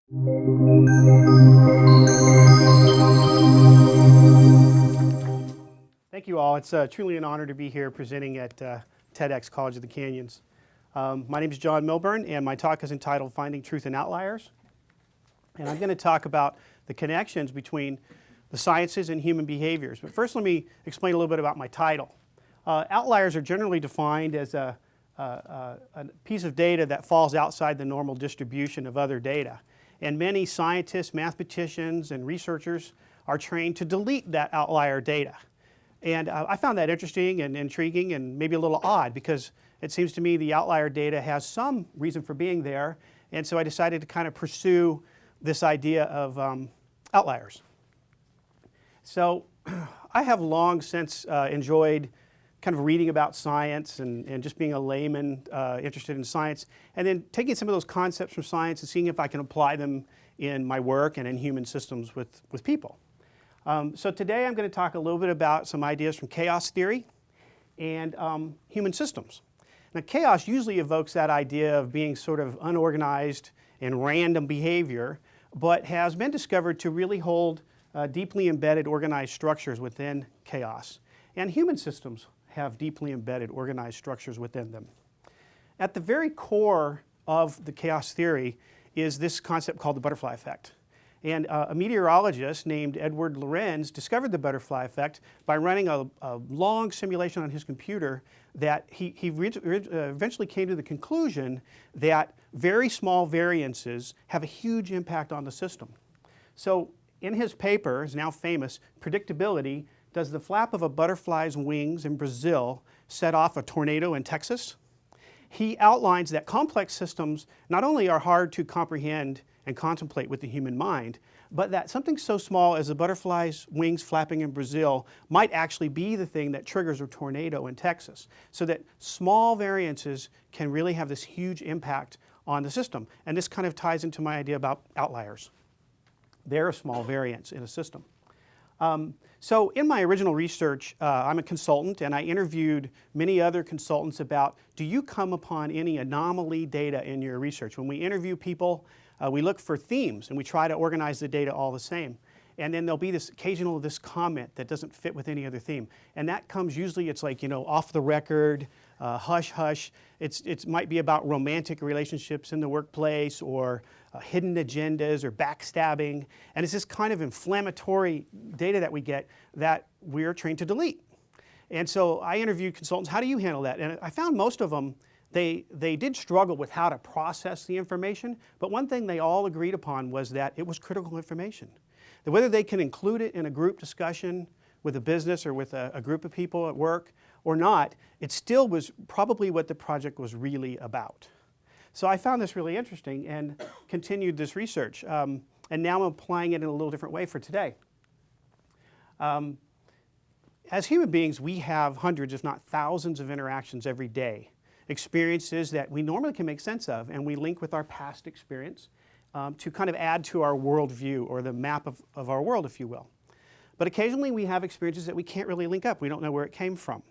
Thank you all. It's truly an honor to be here presenting at TEDx College of the Canyons. My name is John Milburn, and my talk is entitled Finding Truth in Outliers. And I'm going to talk about the connections between the sciences and human behaviors. But first, let me explain a little bit about my title. Outliers are generally defined as a piece of data that falls outside the normal distribution of other data. And many scientists, mathematicians, and researchers are trained to delete that outlier data. And I found that interesting and intriguing and maybe a little odd, because it seems to me the outlier data has some reason for being there. And so I decided to kind of pursue this idea of outliers. So I have long since enjoyed kind of reading about science and just being a layman interested in science, and then taking some of those concepts from science and seeing if I can apply them in my work and in human systems with people. So today I'm going to talk a little bit about some ideas from chaos theory and human systems. Now, chaos usually evokes that idea of being sort of unorganized and random behavior, but has been discovered to really hold deeply embedded organized structures within chaos. And human systems have deeply embedded organized structures within them. At the very core of the chaos theory is this concept called the butterfly effect. And a meteorologist named Edward Lorenz discovered the butterfly effect by running a long simulation on his computer that he eventually came to the conclusion that very small variances have a huge impact on the system. So in his paper, is now famous, Predictability, does the flap of a butterfly's wings in Brazil set off a tornado in Texas? He outlines that complex systems not only are hard to comprehend and contemplate with the human mind, but that something so small as a butterfly's wings flapping in Brazil might actually be the thing that triggers a tornado in Texas. So that small variances can really have this huge impact on the system. And this kind of ties into my idea about outliers. They're a small variance in a system. So in my original research, I'm a consultant, and I interviewed many other consultants about, do you come upon any anomaly data in your research? When we interview people, we look for themes, and we try to organize the data all the same. And then there'll be this occasional comment that doesn't fit with any other theme. And that comes usually, it's like, off the record, hush hush. It might be about romantic relationships in the workplace, or hidden agendas, or backstabbing. And it's this kind of inflammatory data that we get that we're trained to delete. And so I interviewed consultants, how do you handle that? And I found most of them, they did struggle with how to process the information, but one thing they all agreed upon was that it was critical information. That whether they can include it in a group discussion with a business or with a group of people at work or not, it still was probably what the project was really about. So I found this really interesting and continued this research. And now I'm applying it in a little different way for today. As human beings, we have hundreds, if not thousands, of interactions every day. Experiences that we normally can make sense of, and we link with our past experience to kind of add to our worldview, or the map of our world, if you will. But occasionally we have experiences that we can't really link up. We don't know where it came from.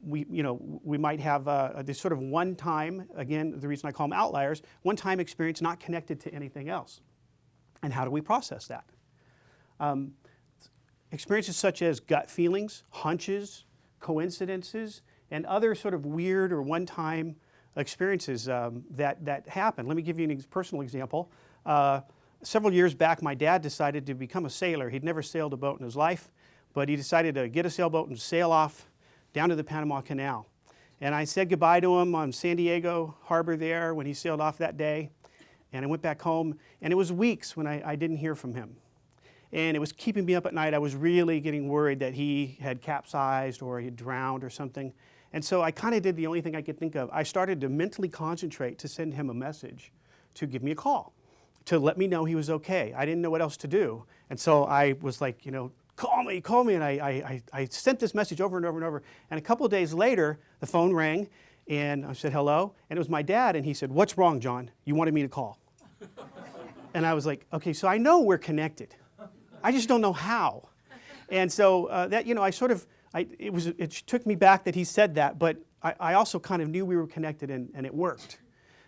We might have this sort of one-time, again, the reason I call them outliers, one-time experience not connected to anything else. And how do we process that? Experiences such as gut feelings, hunches, coincidences, and other sort of weird or one-time experiences that happen. Let me give you a personal example. Several years back, my dad decided to become a sailor. He'd never sailed a boat in his life, but he decided to get a sailboat and sail off down to the Panama Canal. And I said goodbye to him on San Diego Harbor there when he sailed off that day. And I went back home, and it was weeks when I didn't hear from him. And it was keeping me up at night. I was really getting worried that he had capsized or he had drowned or something. And so I kind of did the only thing I could think of. I started to mentally concentrate to send him a message to give me a call, to let me know he was okay. I didn't know what else to do. And so I was like, call me. And I sent this message over and over and over. And a couple of days later, the phone rang, and I said, hello. And it was my dad, and he said, what's wrong, John? You wanted me to call. And I was like, okay, so I know we're connected. I just don't know how. And so it took me back that he said that, but I also kind of knew we were connected, and it worked.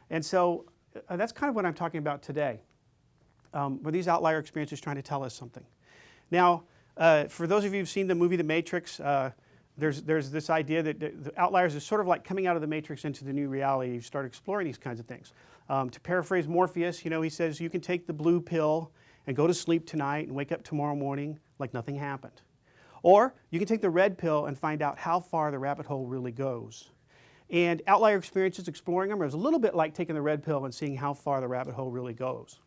And so that's kind of what I'm talking about today. Were these outlier experiences trying to tell us something? Now, for those of you who've seen the movie The Matrix, there's this idea that the outliers is sort of like coming out of the Matrix into the new reality. You start exploring these kinds of things. To paraphrase Morpheus, he says, you can take the blue pill and go to sleep tonight and wake up tomorrow morning like nothing happened. Or you can take the red pill and find out how far the rabbit hole really goes. And outlier experiences, exploring them, is a little bit like taking the red pill and seeing how far the rabbit hole really goes.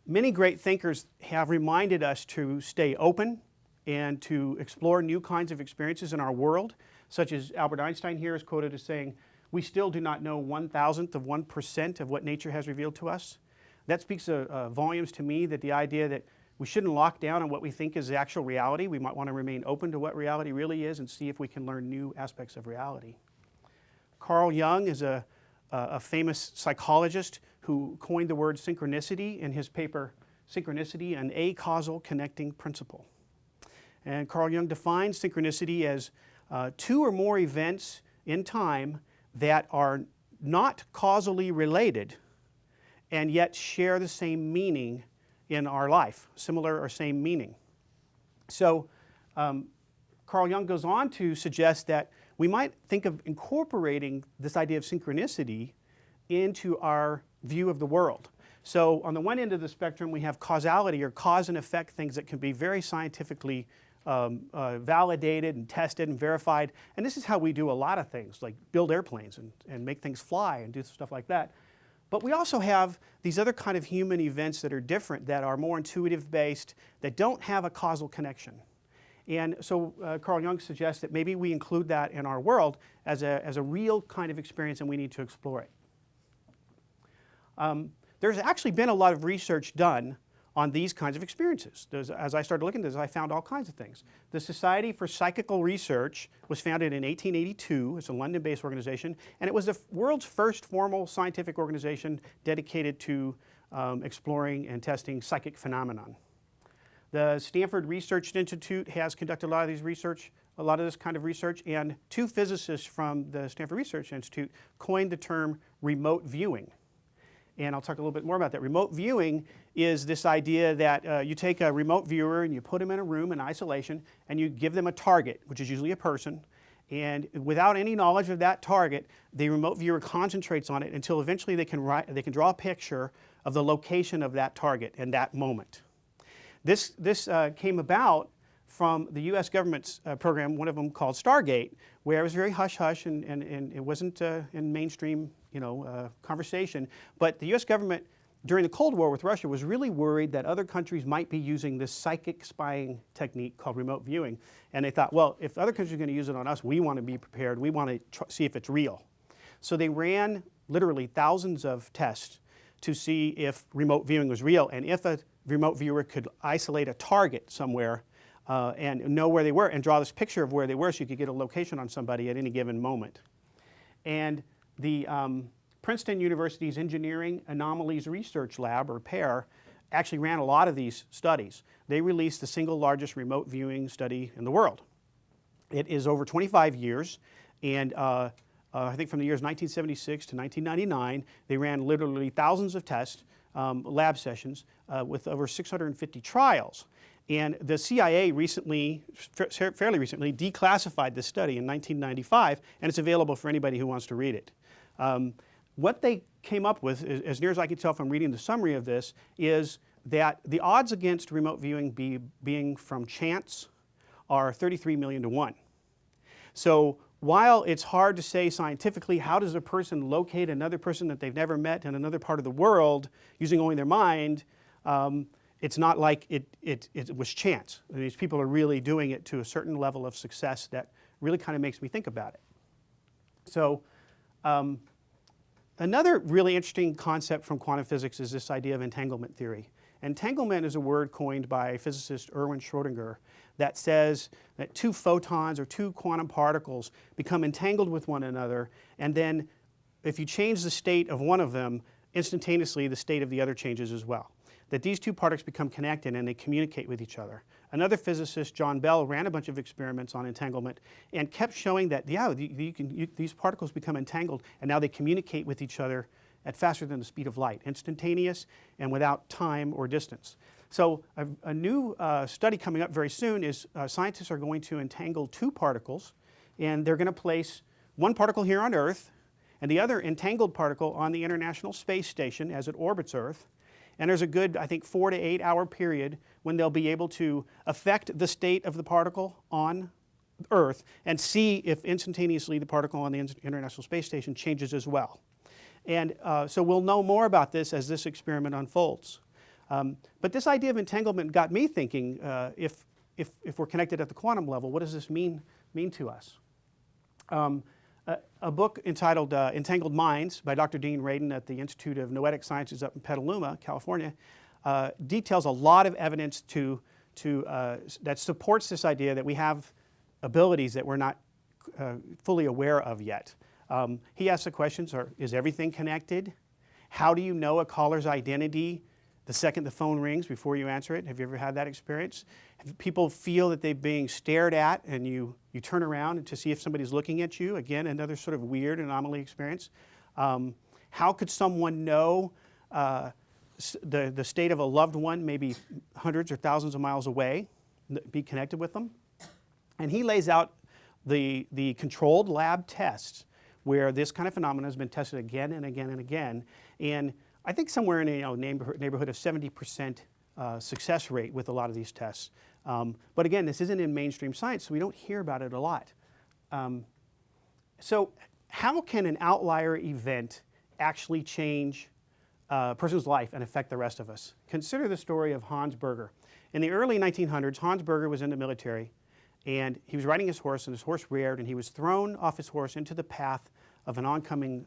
Many great thinkers have reminded us to stay open and to explore new kinds of experiences in our world, such as Albert Einstein here is quoted as saying, "We still do not know 1,000th of 1% of what nature has revealed to us." That speaks volumes to me, that the idea that we shouldn't lock down on what we think is the actual reality. We might want to remain open to what reality really is and see if we can learn new aspects of reality. Carl Jung is a famous psychologist who coined the word synchronicity in his paper, Synchronicity, an Acausal Connecting Principle. And Carl Jung defines synchronicity as two or more events in time that are not causally related and yet share the same meaning in our life, similar or same meaning. So Carl Jung goes on to suggest that we might think of incorporating this idea of synchronicity into our view of the world. So on the one end of the spectrum, we have causality, or cause and effect, things that can be very scientifically validated and tested and verified. And this is how we do a lot of things, like build airplanes and make things fly and do stuff like that. But we also have these other kind of human events that are different, that are more intuitive based, that don't have a causal connection. And so Carl Jung suggests that maybe we include that in our world as a real kind of experience, and we need to explore it. There's actually been a lot of research done on these kinds of experiences. As I started looking at this, I found all kinds of things. The Society for Psychical Research was founded in 1882. It's a London-based organization, and it was the world's first formal scientific organization dedicated to exploring and testing psychic phenomenon. The Stanford Research Institute has conducted a lot of this kind of research, and two physicists from the Stanford Research Institute coined the term remote viewing. And I'll talk a little bit more about that. Remote viewing is this idea that you take a remote viewer and you put them in a room in isolation and you give them a target, which is usually a person, and without any knowledge of that target, the remote viewer concentrates on it until eventually they can draw a picture of the location of that target in that moment. This came about from the U.S. government's program, one of them called Stargate, where it was very hush-hush and it wasn't in mainstream conversation. But the U.S. government, during the Cold War with Russia, was really worried that other countries might be using this psychic spying technique called remote viewing. And they thought, well, if other countries are going to use it on us, we want to be prepared. We want to see if it's real. So they ran literally thousands of tests to see if remote viewing was real, and if a remote viewer could isolate a target somewhere and know where they were and draw this picture of where they were so you could get a location on somebody at any given moment. And the Princeton University's Engineering Anomalies Research Lab, or PAIR, actually ran a lot of these studies. They released the single largest remote viewing study in the world. It is over 25 years, and I think from the years 1976 to 1999, they ran literally thousands of tests, lab sessions, with over 650 trials. And the CIA recently, fairly recently, declassified this study in 1995, and it's available for anybody who wants to read it. What they came up with, as near as I can tell from reading the summary of this, is that the odds against remote viewing being from chance are 33 million to 1. So while it's hard to say scientifically how does a person locate another person that they've never met in another part of the world using only their mind, it's not like it was chance. These people are really doing it to a certain level of success that really kind of makes me think about it. So another really interesting concept from quantum physics is this idea of entanglement theory. Entanglement is a word coined by physicist Erwin Schrödinger that says that two photons or two quantum particles become entangled with one another, and then if you change the state of one of them, instantaneously the state of the other changes as well. That these two particles become connected and they communicate with each other. Another physicist, John Bell, ran a bunch of experiments on entanglement and kept showing that, yeah, these particles become entangled and now they communicate with each other at faster than the speed of light, instantaneous and without time or distance. So a new study coming up very soon is scientists are going to entangle two particles, and they're going to place one particle here on Earth and the other entangled particle on the International Space Station as it orbits Earth. And there's a good, I think, 4 to 8 hour period when they'll be able to affect the state of the particle on Earth and see if instantaneously the particle on the International Space Station changes as well. And so we'll know more about this as this experiment unfolds. But this idea of entanglement got me thinking, if we're connected at the quantum level, what does this mean to us? A book entitled Entangled Minds by Dr. Dean Radin at the Institute of Noetic Sciences up in Petaluma, California, details a lot of evidence that supports this idea that we have abilities that we're not fully aware of yet. He asks the questions, is everything connected? How do you know a caller's identity the second the phone rings before you answer it? Have you ever had that experience? Have people feel that they're being stared at and you turn around to see if somebody's looking at you? Again, another sort of weird anomaly experience. How could someone know the state of a loved one maybe hundreds or thousands of miles away, be connected with them? And he lays out the controlled lab tests where this kind of phenomenon has been tested again and again and again. And I think somewhere in a neighborhood of 70% success rate with a lot of these tests. But again, this isn't in mainstream science, so we don't hear about it a lot. So how can an outlier event actually change a person's life and affect the rest of us? Consider the story of Hans Berger. In the early 1900s, Hans Berger was in the military, and he was riding his horse, and his horse reared, and he was thrown off his horse into the path of an oncoming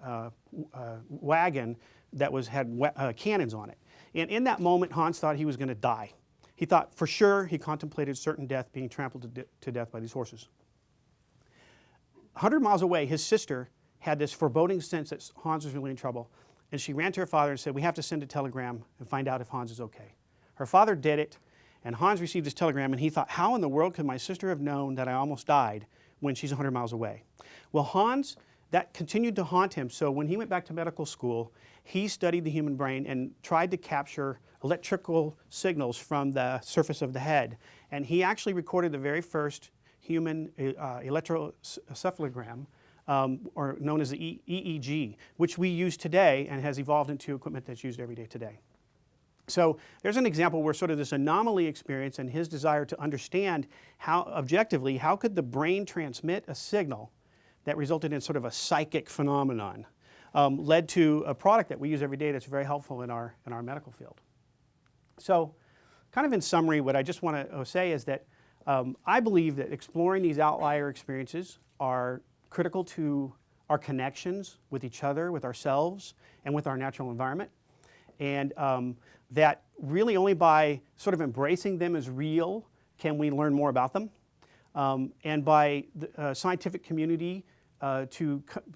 wagon that had cannons on it. And in that moment, Hans thought he was going to die. He thought for sure, he contemplated certain death, being trampled to death by these horses. 100 miles away, his sister had this foreboding sense that Hans was really in trouble. And she ran to her father and said, "We have to send a telegram and find out if Hans is okay." Her father did it, and Hans received this telegram, and he thought, how in the world could my sister have known that I almost died when she's 100 miles away? Well, Hans, that continued to haunt him. So when he went back to medical school, he studied the human brain and tried to capture electrical signals from the surface of the head. And he actually recorded the very first human electroencephalogram, or known as the EEG, which we use today and has evolved into equipment that's used every day today. So there's an example where sort of this anomaly experience and his desire to understand how objectively, how could the brain transmit a signal that resulted in sort of a psychic phenomenon, led to a product that we use every day that's very helpful in our medical field. So kind of in summary, what I just want to say is that I believe that exploring these outlier experiences are critical to our connections with each other, with ourselves, and with our natural environment. And that really only by sort of embracing them as real can we learn more about them. And by the scientific community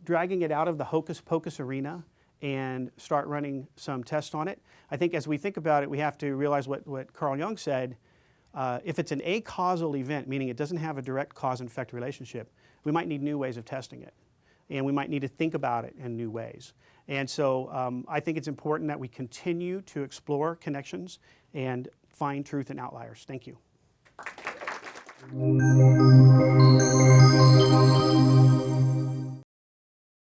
dragging it out of the hocus pocus arena and start running some tests on it. I think as we think about it, we have to realize what Carl Jung said. If it's an acausal event, meaning it doesn't have a direct cause and effect relationship, we might need new ways of testing it. And we might need to think about it in new ways. And so I think it's important that we continue to explore connections and find truth in outliers. Thank you.